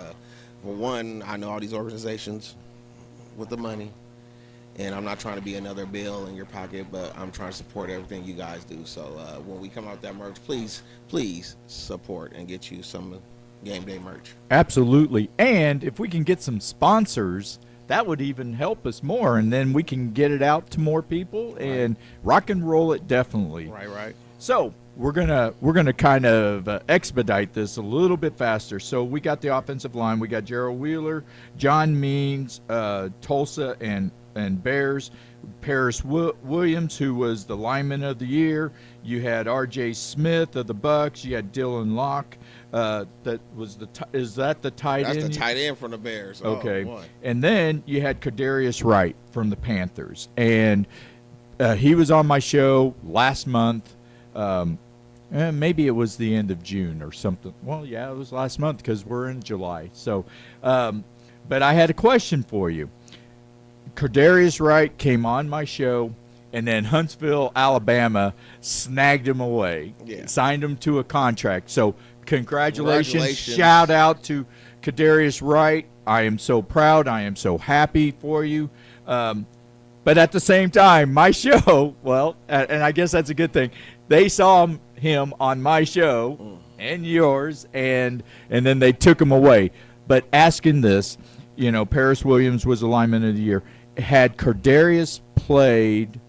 for one, I know all these organizations with the money, and I'm not trying to be another bill in your pocket, but I'm trying to support everything you guys do. So when we come out with that merch, please support and get you some game day merch. Absolutely. And if we can get some sponsors, that would even help us more, and then we can get it out to more people and rock and roll it definitely. Right. So we're gonna kind of expedite this a little bit faster. So we got the offensive line. We got Gerald Wheeler, John Means, Tulsa, and Bears. Paris Williams, who was the lineman of the year. You had R.J. Smith of the Bucks. You had Dylan Locke. That was is that the tight end? That's the tight end from the Bears. Okay. Oh, and then you had Kadarius Wright from the Panthers. And he was on my show last month. Maybe it was the end of June or something. Well, yeah, it was last month because we're in July. So, but I had a question for you. Kadarius Wright came on my show, and then Huntsville, Alabama, snagged him away, signed him to a contract. So congratulations. Shout out to Kadarius Wright. I am so proud. I am so happy for you. But at the same time, my show, and I guess that's a good thing, they saw him on my show and yours, and then they took him away. But asking this, Paris Williams was the lineman of the year. Had Kadarius played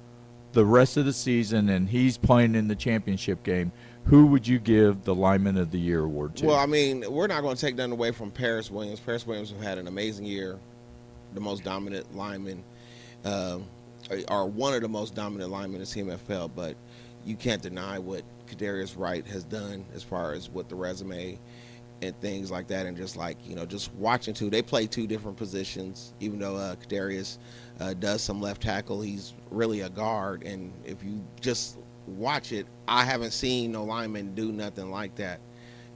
the rest of the season and he's playing in the championship game, who would you give the Lineman of the Year award to? Well, I mean, we're not going to take nothing away from Paris Williams. Paris Williams have had an amazing year, the most dominant lineman, or one of the most dominant linemen in CMFL, but you can't deny what Kadarius Wright has done as far as with the resume and things like that, and just just watching they play two different positions. Even though Kadarius does some left tackle, he's really a guard, and if you just watch it, I haven't seen no lineman do nothing like that,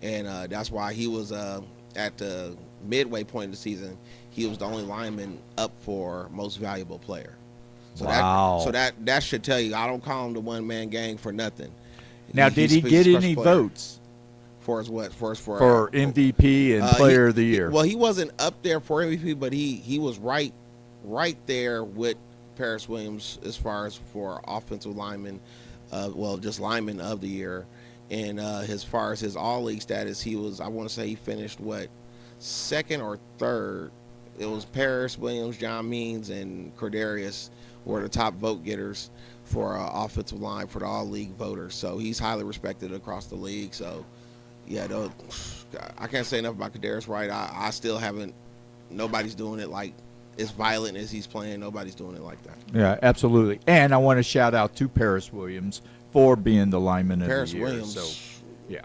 and that's why he was at the midway point of the season, he was the only lineman up for most valuable player. So wow. that should tell you, I don't call him the one-man gang for nothing. Now, did he get any votes? For what? For MVP and Player of the Year. Well, he wasn't up there for MVP, but he was right there with Paris Williams as far as for offensive lineman, just lineman of the year. And as far as his all-league status, I want to say he finished second or third. It was Paris Williams, John Means, and Kadarius were the top vote getters for offensive line for the all-league voters. So he's highly respected across the league. So. Yeah, I can't say enough about Kadarius Wright. I still haven't. Nobody's doing it like as violent as he's playing. Nobody's doing it like that. Yeah, absolutely. And I want to shout out to Paris Williams for being the lineman of the year. Paris Williams. So, yeah.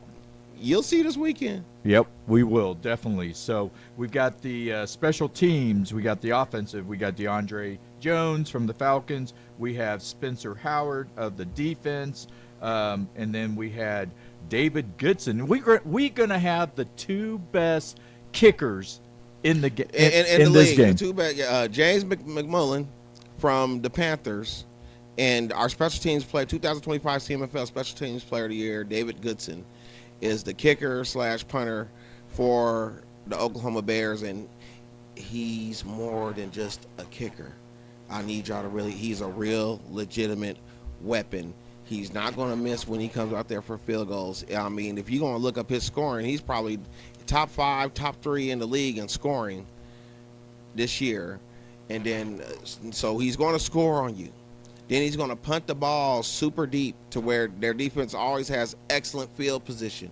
You'll see this weekend. Yep, we will, definitely. So we've got the special teams. We got the offensive. We got DeAndre Jones from the Falcons. We have Spencer Howard of the defense. And then we had David Goodson. We're going to have the two best kickers in the in this league. game. The two best, James McMullen from the Panthers, and our special teams player, 2025 CMFL Special Teams Player of the Year, David Goodson, is the kicker / punter for the Oklahoma Bears, and he's more than just a kicker. I need y'all to he's a real legitimate weapon. He's not going to miss when he comes out there for field goals. I mean, if you're going to look up his scoring, he's probably top 5, top 3 in the league in scoring this year. And then, so he's going to score on you. Then he's going to punt the ball super deep to where their defense always has excellent field position.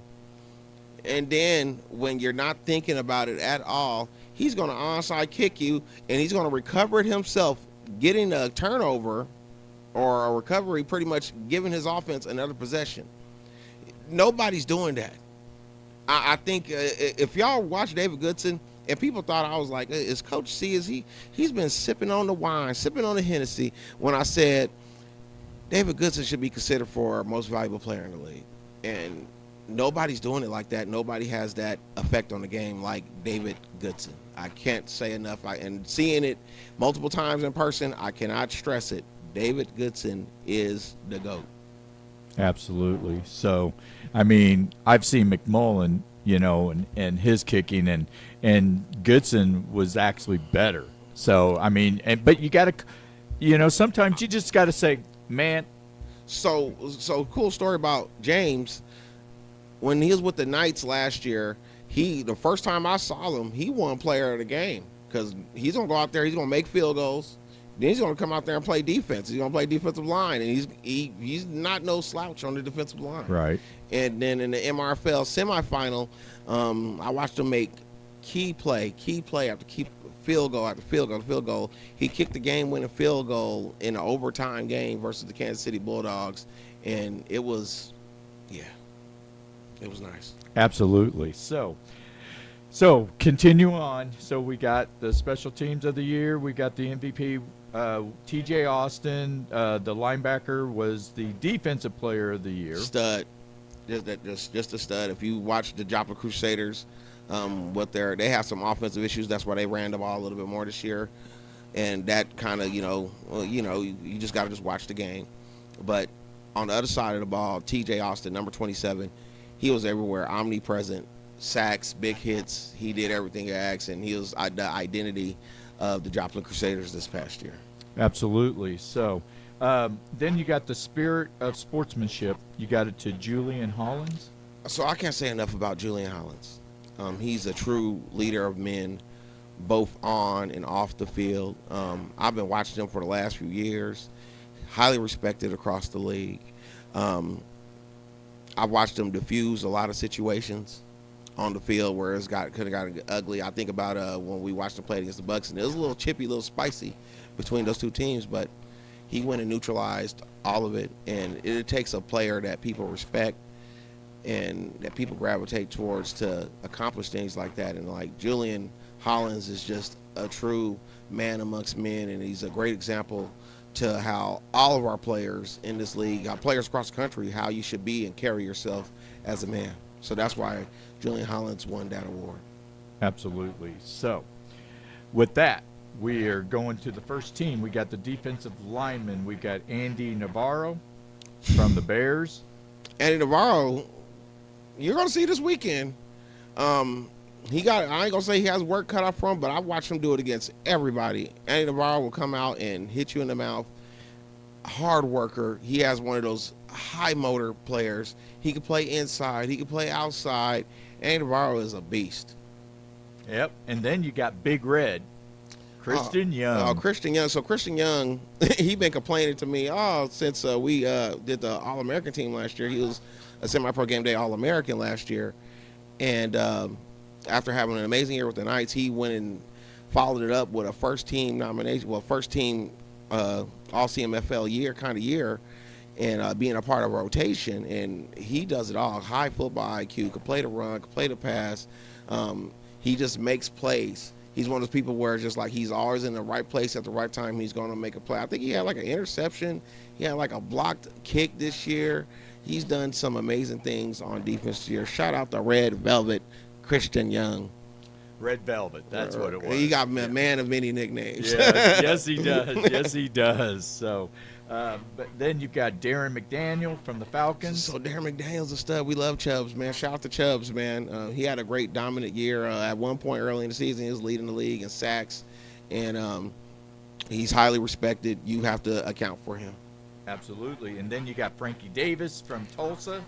And then when you're not thinking about it at all, he's going to onside kick you, and he's going to recover it himself, getting a turnover or a recovery, pretty much giving his offense another possession. Nobody's doing that. I think if y'all watch David Goodson, and people thought I was like, is Coach C, he's been sipping on the wine, sipping on the Hennessy, when I said David Goodson should be considered for most valuable player in the league. And nobody's doing it like that. Nobody has that effect on the game like David Goodson. I can't say enough. And seeing it multiple times in person, I cannot stress it. David Goodson is the GOAT. Absolutely. So, I mean, I've seen McMullen, and his kicking, and Goodson was actually better. So, I mean, but you got to, sometimes you just got to say, man. So cool story about James. When he was with the Knights last year, the first time I saw him, he won player of the game because he's going to go out there, he's going to make field goals. Then he's going to come out there and play defense. He's going to play defensive line, and he's not no slouch on the defensive line. Right. And then in the MRFL semifinal, I watched him make key play after key field goal after field goal. He kicked the game-winning field goal in an overtime game versus the Kansas City Bulldogs, and it was nice. Absolutely. So continue on. So we got the special teams of the year. We got the MVP. TJ Austin, the linebacker, was the defensive player of the year. Stud. Just a stud. If you watch the Joplin Crusaders, they have some offensive issues. That's why they ran the ball a little bit more this year. And that kind of, you just got to just watch the game. But on the other side of the ball, TJ Austin, number 27, he was everywhere, omnipresent. Sacks, big hits. He did everything he asked, and he was the identity of the Joplin Crusaders this past year. Absolutely. So then you got the spirit of sportsmanship. You got it to Julian Hollins. So I can't say enough about Julian Hollins. He's a true leader of men, both on and off the field. I've been watching him for the last few years. Highly respected across the league. I've watched him diffuse a lot of situations on the field where could have gotten ugly. I think about when we watched him play against the Bucks, and it was a little chippy, a little spicy between those two teams, but he went and neutralized all of it. And it takes a player that people respect and that people gravitate towards to accomplish things like that. And like Julian Hollins is just a true man amongst men, and he's a great example to how all of our players in this league, our players across the country, how you should be and carry yourself as a man. So that's why Julian Hollins won that award. Absolutely. So with that, we are going to the first team. We got the defensive lineman. We got Andy Navarro from the Bears. Andy Navarro, you're going to see this weekend. I ain't going to say he has work cut out for him, but I've watched him do it against everybody. Andy Navarro will come out and hit you in the mouth. Hard worker. He has one of those high motor players. He can play inside. He can play outside. Andy Navarro is a beast. Yep. And then you got Big Red, Christian Young. Christian Young. So Christian Young, he been complaining to me since we did the All-American team last year. He was a semi-pro game day All-American last year. And after having an amazing year with the Knights, he went and followed it up with a first-team nomination, first-team All-CMFL year, and being a part of a rotation. And he does it all. High football IQ, can play the run, can play the pass. He just makes plays. He's one of those people where it's just like he's always in the right place at the right time. He's going to make a play. I think he had like an interception. He had like a blocked kick this year. He's done some amazing things on defense this year. Shout out to Red Velvet, Christian Young. Red Velvet, that's what it was. He got a man of many nicknames. Yes, he does. Yes, he does. So, but then you got Darren McDaniel from the Falcons. So Darren McDaniel's a stud. We love Chubbs, man. Shout out to Chubbs, man. He had a great dominant year. At one point early in the season, he was leading the league in sacks, and he's highly respected. You have to account for him. Absolutely. And then you got Frankie Davis from Tulsa.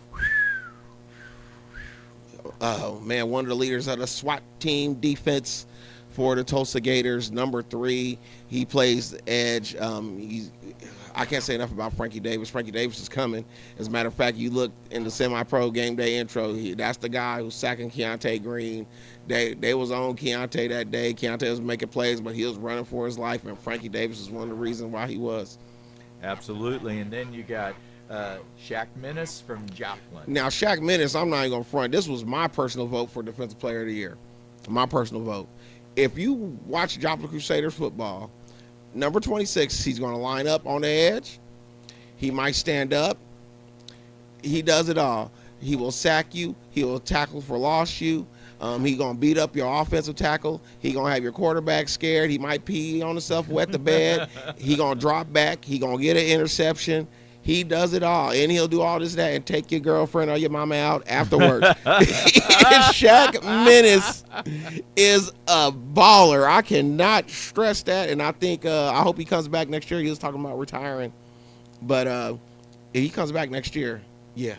Man, one of the leaders of the SWAT team defense for the Tulsa Gators, number 3. He plays the edge. I can't say enough about Frankie Davis. Frankie Davis is coming. As a matter of fact, you look in the semi-pro game day intro, that's the guy who's sacking Keontae Green. They was on Keontae that day. Keontae was making plays, but he was running for his life, and Frankie Davis is one of the reasons why he was. Absolutely. And then you got Shaq Menace from Joplin. Now, Shaq Menace, I'm not even going to front. This was my personal vote for Defensive Player of the Year. My personal vote. If you watch Joplin Crusaders football, number 26, he's going to line up on the edge. He might stand up. He does it all. He will sack you. He will tackle for loss you. He going to beat up your offensive tackle. He going to have your quarterback scared. He might pee on himself, wet the bed. He going to drop back. He going to get an interception. He does it all, and he'll do all this, that, and take your girlfriend or your mama out afterwards. Shaq Menace is a baller. I cannot stress that, and I think I hope he comes back next year. He was talking about retiring, but if he comes back next year, yeah.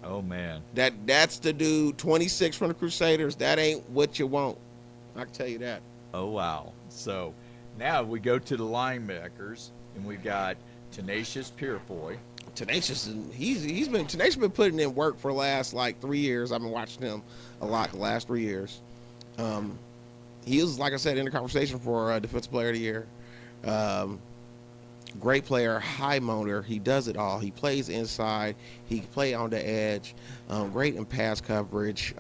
Oh, man. That's the dude, 26 from the Crusaders. That ain't what you want. I can tell you that. Oh, wow. So now we go to the linebackers, and we've got Tenacious Purefoy. Tenacious, he's been putting in work for the last 3 years. I've been watching him a lot the last 3 years. He was, like I said, in the conversation for Defensive Player of the Year. Great player, high motor. He does it all. He plays inside. He play on the edge. Great in pass coverage.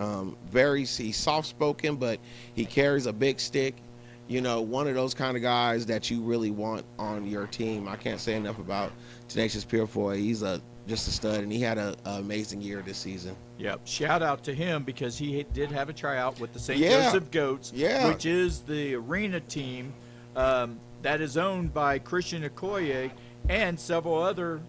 He's soft-spoken, but he carries a big stick. You know, one of those kind of guys that you really want on your team. I can't say enough about Tenacious Purefoy. He's just a stud, and he had an amazing year this season. Yep. Shout out to him because he did have a tryout with the St. Yeah. Joseph Goats, Yeah. which is the arena team that is owned by Christian Okoye and several other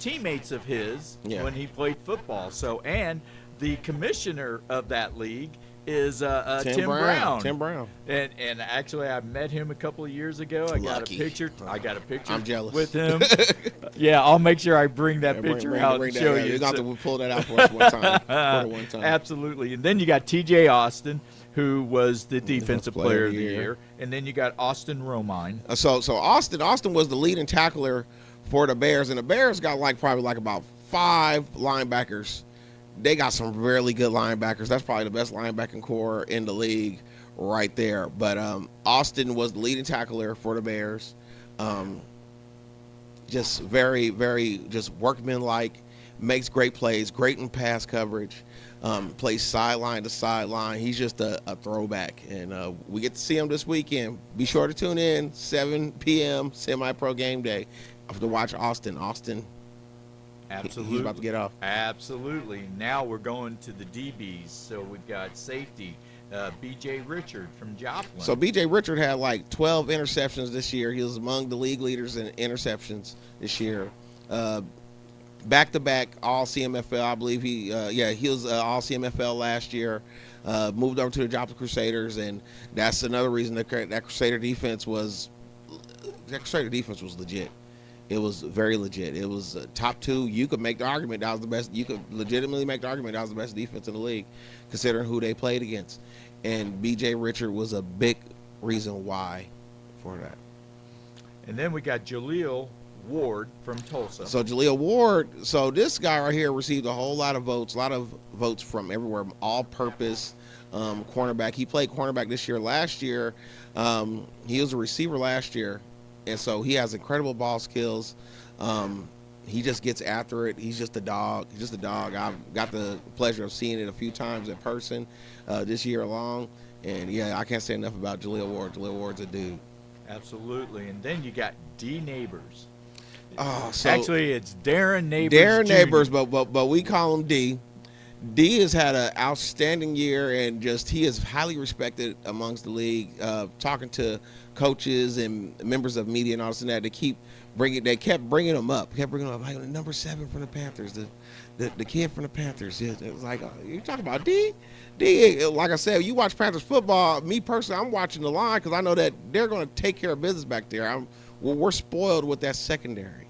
teammates of his when he played football. So, and the commissioner of that league is Tim Brown. Tim Brown. And actually, I met him a couple of years ago. I got a picture. I'm jealous. with him. Yeah, I'll make sure I bring that picture out and show you. You're going to have to pull that out for us one time. Absolutely. And then you got T.J. Austin, who was the Defensive Player of the Year. And then you got Austin Romine. So Austin was the leading tackler for the Bears, and the Bears got probably about 5 linebackers. They got some really good linebackers. That's probably the best linebacking core in the league right there. But Austin was the leading tackler for the Bears. Just very, very just workmanlike, makes great plays, great in pass coverage, plays sideline to sideline. He's just a throwback. And we get to see him this weekend. Be sure to tune in, 7 p.m., semi-pro game day, to watch Austin. Absolutely. He's about to get off. Absolutely. Now we're going to the DBs. So we've got safety, B.J. Richard from Joplin. So B.J. Richard had 12 interceptions this year. He was among the league leaders in interceptions this year. Back-to-back All-CMFL, I believe he was All-CMFL last year. Moved over to the Joplin Crusaders, and that's another reason that Crusader defense was legit. It was very legit. It was top 2. You could make the argument that was the best. You could legitimately make the argument that was the best defense in the league, considering who they played against. And B.J. Richard was a big reason why for that. And then we got Jaleel Ward from Tulsa. So Jaleel Ward, this guy right here received a lot of votes from everywhere, all-purpose cornerback. He played cornerback this year. Last year, he was a receiver last year. And so he has incredible ball skills. He just gets after it. He's just a dog. I've got the pleasure of seeing it a few times in person this year along. And, yeah, I can't say enough about Jaleel Ward. Jaleel Ward's a dude. Absolutely. And then you got D. Neighbors. Actually, it's Darren Neighbors. Darren Jr. Neighbors, but we call him D. D has had an outstanding year, and he is highly respected amongst the league. Talking to coaches and members of media and all this and that, they kept bringing him up. Like number 7 from the Panthers, the kid from the Panthers. It was like, you talking about D? D, like I said, you watch Panthers football. Me personally, I'm watching the line because I know that they're going to take care of business back there. We're spoiled with that secondary.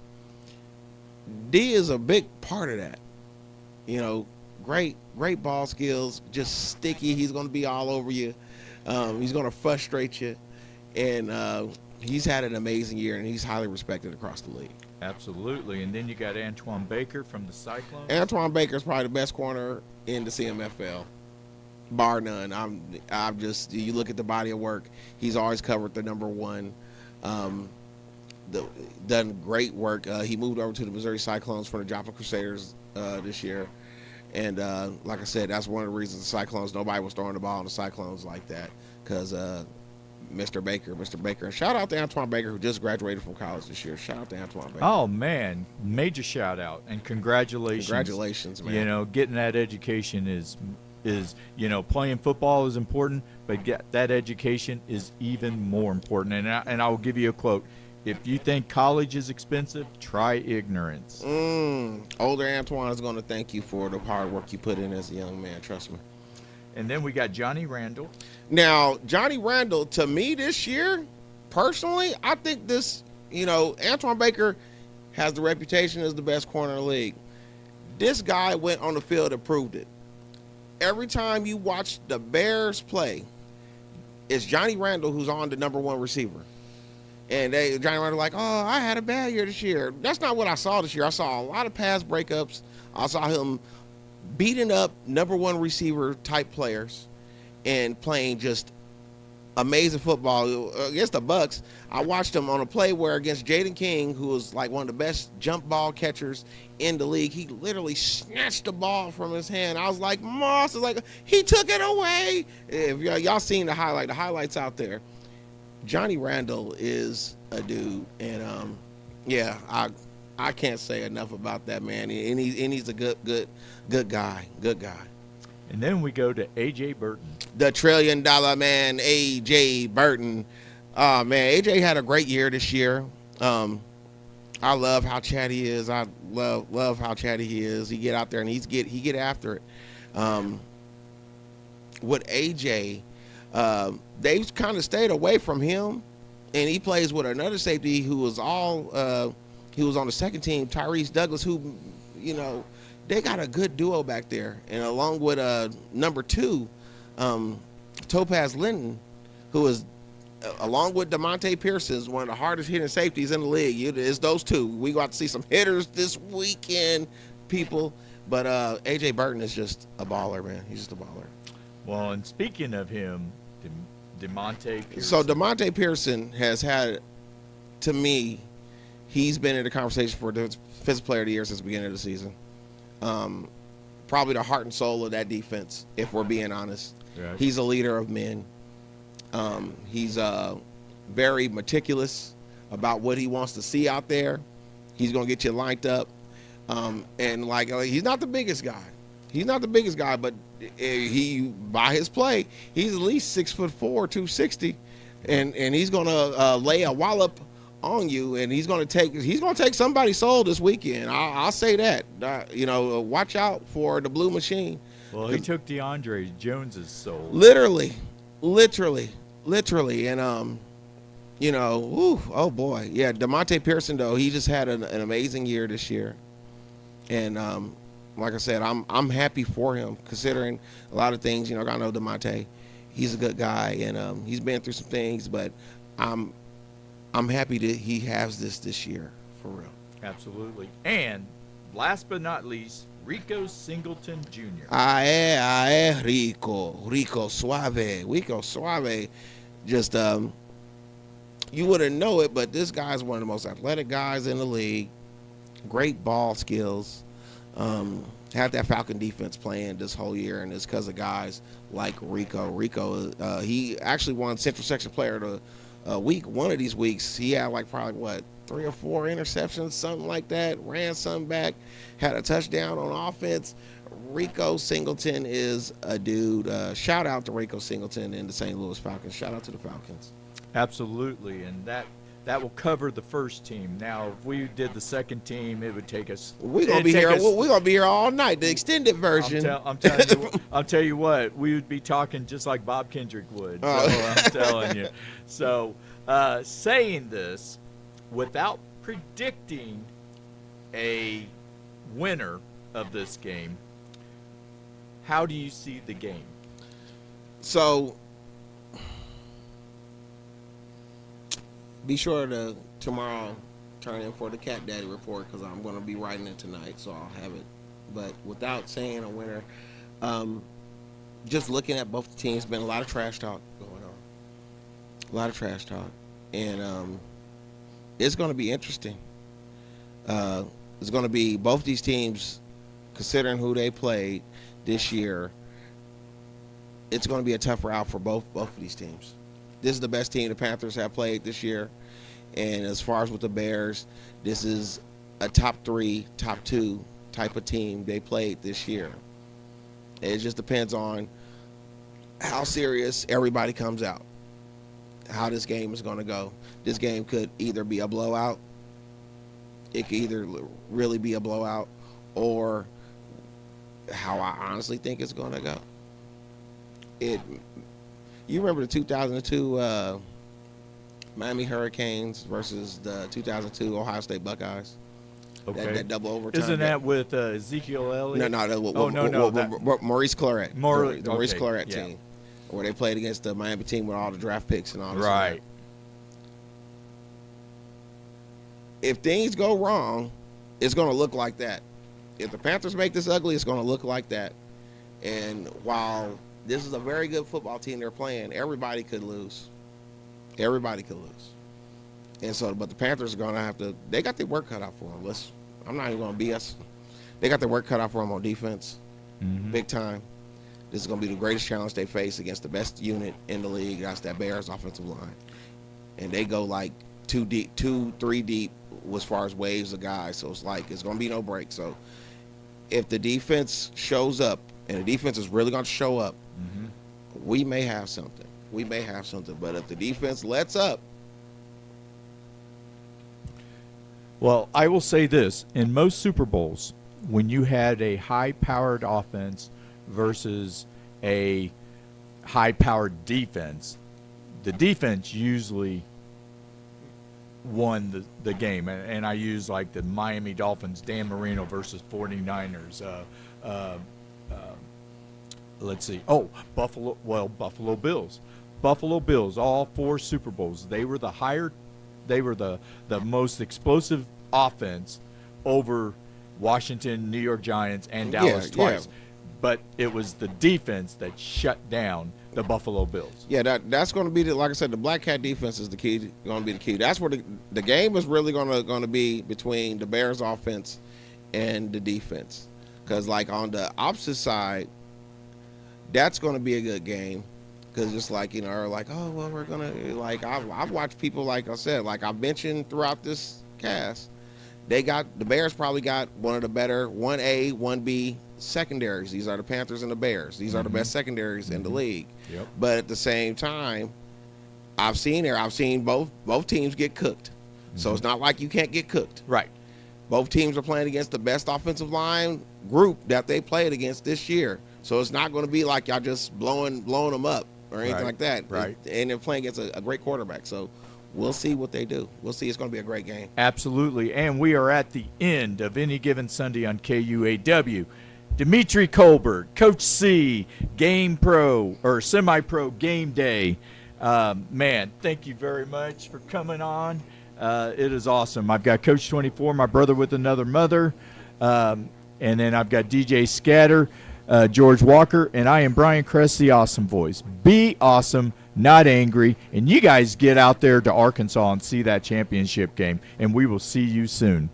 D is a big part of that. Great ball skills, just sticky. He's going to be all over you. He's going to frustrate you, and he's had an amazing year, and he's highly respected across the league. Absolutely. And then you got Antoine Baker from the Cyclones. Antoine Baker is probably the best corner in the CMFL, bar none. I'm just, you look at the body of work, he's always covered the number one. Done great work. He moved over to the Missouri Cyclones from the Joplin Crusaders this year. And like I said, that's one of the reasons the Cyclones, nobody was throwing the ball on the Cyclones like that, because Mr. Baker. And shout out to Antoine Baker, who just graduated from college this year. Shout out to Antoine Baker. Oh, man. Major shout out. And congratulations. Congratulations, man. You know, getting that education is playing football is important, but that education is even more important. And I will give you a quote. If you think college is expensive, try ignorance. Older Antoine is going to thank you for the hard work you put in as a young man, trust me. And then we got Johnny Randall. Now, Johnny Randall, to me this year, personally, I think this, Antoine Baker has the reputation as the best corner in the league. This guy went on the field and proved it. Every time you watch the Bears play, it's Johnny Randall who's on the number one receiver. And Johnny Randall like, oh, I had a bad year this year. That's not what I saw this year. I saw a lot of pass breakups. I saw him beating up number one receiver type players and playing just amazing football against the Bucks. I watched him on a play where against Jaden King, who was like one of the best jump ball catchers in the league, he literally snatched the ball from his hand. I was like, Moss is like, he took it away. If y'all seen the highlights out there, Johnny Randall is a dude, and I can't say enough about that man, and he's a good guy. And then we go to A.J. Burton. The $1 trillion man, A.J. Burton. Man, A.J. had a great year this year. I love how chatty he is. I love how chatty he is. He get out there and he get after it. With A.J., they kind of stayed away from him, and he plays with another safety who was he was on the second team, Tyrese Douglas, who, they got a good duo back there. And along with number 2, Topaz Linton, who is, along with DeMonte Pearson, is one of the hardest hitting safeties in the league. It's those two. We got to see some hitters this weekend, people. But A.J. Burton is just a baller, man. He's just a baller. Well, and speaking of him, DeMonte Pearson. So DeMonte Pearson has had, to me, he's been in the conversation for the Defensive Player of the Year since the beginning of the season. Probably the heart and soul of that defense, if we're being honest. Right. He's a leader of men. He's very meticulous about what he wants to see out there. He's going to get you lined up. And he's not the biggest guy. But he, by his play, he's at least 6'4", 260, and he's gonna lay a wallop on you, and he's gonna take somebody's soul this weekend. I'll say that. Watch out for the blue machine. Well, he took DeAndre Jones's soul. Literally, and oh boy, yeah. DeMonte Pearson though, he just had an amazing year this year, and like I said, I'm happy for him, considering a lot of things. I know DeMonte, he's a good guy, and he's been through some things, but I'm happy that he has this year, for real. Absolutely. And last but not least, Rico Singleton Jr. Rico Suave. Just you wouldn't know it, but this guy's one of the most athletic guys in the league. Great ball skills. Had that Falcon defense playing this whole year, and it's because of guys like Rico. He actually won Central Section Player of the Week. One of these weeks, he had probably 3 or 4 interceptions, something like that. Ran some back, had a touchdown on offense. Rico Singleton is a dude. Shout out to Rico Singleton and the St. Louis Falcons. Shout out to the Falcons. Absolutely, and that will cover the first team. Now, if we did the second team, it would take us. We're gonna be here. We're gonna be here all night. The extended version. I'm telling you what. We would be talking just like Bob Kendrick would. So I'm telling you. So, saying this, without predicting a winner of this game, how do you see the game? So, be sure to tomorrow turn in for the Cat Daddy report because I'm going to be writing it tonight, so I'll have it. But without saying a winner, just looking at both the teams, been a lot of trash talk going on. A lot of trash talk. And it's going to be interesting. It's going to be both these teams, considering who they played this year, it's going to be a tough route for both of these teams. This is the best team the Panthers have played this year. And as far as with the Bears, this is a top 3, top 2 type of team they played this year. It just depends on how serious everybody comes out, how this game is going to go. This game could either be a blowout, it could either really be a blowout, or how I honestly think it's going to go. You remember the 2002 Miami Hurricanes versus the 2002 Ohio State Buckeyes? Okay. That double overtime. Isn't that with Ezekiel Elliott? No. Maurice Claret. The Maurice Claret yeah. team, where they played against the Miami team with all the draft picks and all this. Right. If things go wrong, it's going to look like that. If the Panthers make this ugly, it's going to look like that. And while this is a very good football team they're playing, everybody could lose. Everybody could lose. And so, but the Panthers are going to have to, they got their work cut out for them. I'm not even going to BS. They got their work cut out for them on defense, big time. This is going to be the greatest challenge they face against the best unit in the league. That's that Bears offensive line. And they go like 2 deep, 2, 3 deep as far as waves of guys. So it's like, it's going to be no break. So if the defense shows up, and the defense is really going to show up, we may have something. We may have something. But if the defense lets up, well, I will say this. In most Super Bowls, when you had a high-powered offense versus a high-powered defense, the defense usually won the game. And I use like the Miami Dolphins, Dan Marino versus 49ers. Let's see. Oh, Buffalo Bills. Buffalo Bills, all 4 Super Bowls. They were the most explosive offense over Washington, New York Giants, and Dallas twice. Yeah. But it was the defense that shut down the Buffalo Bills. Yeah, that's going to be like I said, the Black Cat defense is the key. Going to be the key. That's where the game is really going to be between the Bears offense and the defense. Because like on the opposite side, that's going to be a good game. Because it's like, like, oh, well, we're going to, like, I've watched people, like I said, like I mentioned throughout this cast, the Bears probably got one of the better 1A, 1B secondaries. These are the Panthers and the Bears. These are the best secondaries in the league. Yep. But at the same time, I've seen both teams get cooked. So it's not like you can't get cooked. Right. Both teams are playing against the best offensive line group that they played against this year. So it's not going to be like y'all just blowing them up or anything like that. Right. And they're playing against a great quarterback. So we'll see what they do. We'll see. It's going to be a great game. Absolutely. And we are at the end of Any Given Sunday on KUAW. Dimitri Colbert, Coach C, Game Pro or Semi-Pro Game Day. Man, thank you very much for coming on. It is awesome. I've got Coach 24, my brother with another mother. And then I've got DJ Scatter, George Walker, and I am Brian Kress, the Awesome Voice. Be awesome, not angry. And you guys get out there to Arkansas and see that championship game. And we will see you soon.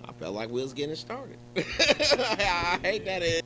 I felt like we was getting started. I hate that.